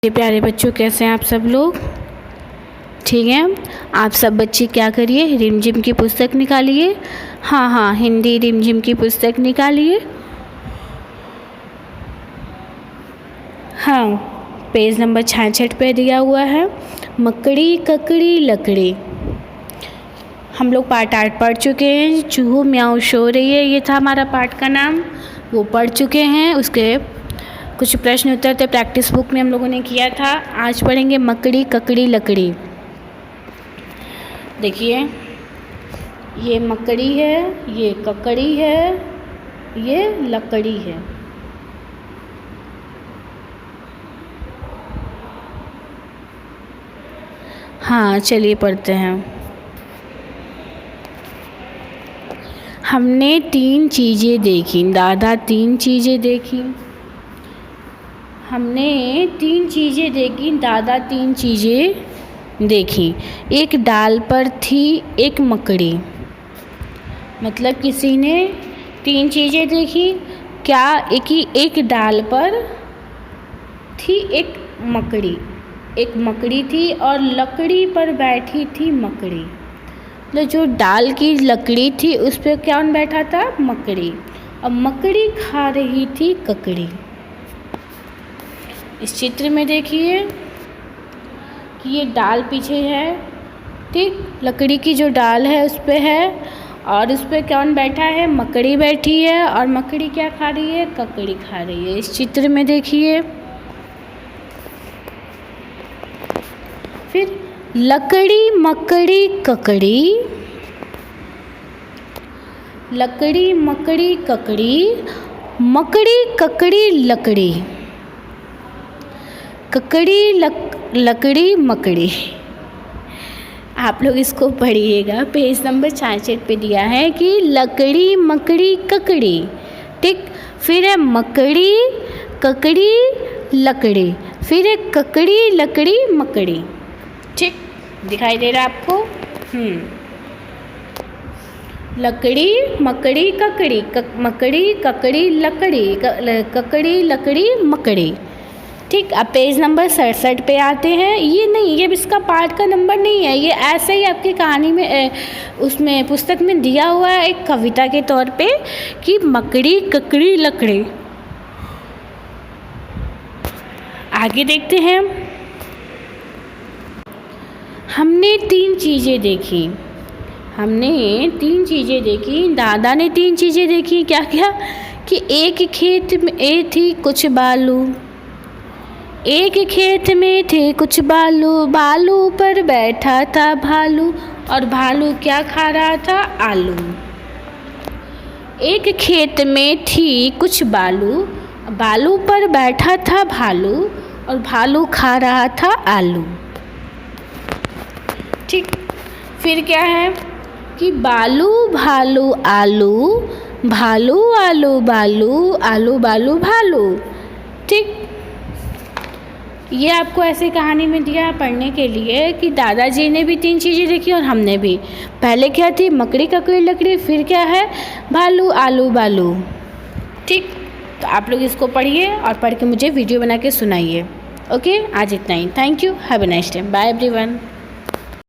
मेरे प्यारे बच्चों, कैसे हैं आप सब लोग? ठीक है। आप सब बच्चे क्या करिए, रिमझिम की पुस्तक निकालिए। हाँ, हिंदी रिमझिम की पुस्तक निकालिए। हाँ, पेज नंबर 66 पे दिया हुआ है मकड़ी ककड़ी लकड़ी। हम लोग पार्ट 8 पढ़ चुके हैं। चूहो म्याऊ शो रही है, ये था हमारा पार्ट का नाम, वो पढ़ चुके हैं। उसके कुछ प्रश्न उत्तर थे, प्रैक्टिस बुक में हम लोगों ने किया था। आज पढ़ेंगे मकड़ी ककड़ी लकड़ी। देखिए, ये मकड़ी है, ये ककड़ी है, ये लकड़ी है। हाँ, चलिए पढ़ते हैं। हमने 3 चीज़ें देखी, दादा 3 चीज़ें देखी। हमने 3 चीज़ें देखी, दादा 3 चीज़ें देखी। एक डाल पर थी एक मकड़ी। मतलब किसी ने 3 चीज़ें देखी। क्या? एक डाल पर थी एक मकड़ी। एक मकड़ी थी और लकड़ी पर बैठी थी मकड़ी। मतलब जो डाल की लकड़ी थी उस पर कौन बैठा था? मकड़ी। और मकड़ी खा रही थी ककड़ी। इस चित्र में देखिए कि ये डाल पीछे है, ठीक, लकड़ी की जो डाल है उस पे है, और उस पे कौन बैठा है? मकड़ी बैठी है। और मकड़ी क्या खा रही है? ककड़ी खा रही है। इस चित्र में देखिए, फिर लकड़ी मकड़ी ककड़ी, लकड़ी मकड़ी ककड़ी, मकड़ी ककड़ी लकड़ी, ककड़ी लकड़ी मकड़ी। आप लोग इसको पढ़िएगा। पेज नंबर 66 पे दिया है कि लकड़ी मकड़ी ककड़ी, ठीक। फिर है मकड़ी ककड़ी लकड़ी, फिर है ककड़ी लकड़ी मकड़ी, ठीक। दिखाई दे रहा है आपको? लकड़ी मकड़ी ककड़ी, मकड़ी ककड़ी लकड़ी, ककड़ी लकड़ी मकड़ी, ठीक। अब पेज नंबर 67 पे आते हैं। ये नहीं, ये इसका पार्ट का नंबर नहीं है, ये ऐसे ही आपकी कहानी में उसमें पुस्तक में दिया हुआ है एक कविता के तौर पे कि मकड़ी ककड़ी लकड़ी। आगे देखते हैं। हमने 3 चीज़ें देखी। हमने 3 चीज़ें देखी, दादा ने 3 चीज़ें देखी। क्या क्या? कि एक खेत में थी कुछ बालू, एक खेत में थे कुछ बालू, बालू पर बैठा था भालू, और भालू क्या खा रहा था? आलू। एक खेत में थी कुछ बालू, बालू पर बैठा था भालू, और भालू खा रहा था आलू, ठीक। फिर क्या है कि बालू भालू आलू, भालू आलू बालू, आलू बालू भालू, ठीक। ये आपको ऐसे कहानी में दिया पढ़ने के लिए कि दादाजी ने भी 3 चीज़ें देखी और हमने भी। पहले क्या थी? मकड़ी ककड़ी लकड़ी, फिर क्या है? भालू आलू बालू, ठीक। तो आप लोग इसको पढ़िए और पढ़ के मुझे वीडियो बना के सुनाइए। ओके, आज इतना ही। Thank you, have a nice day, bye everyone.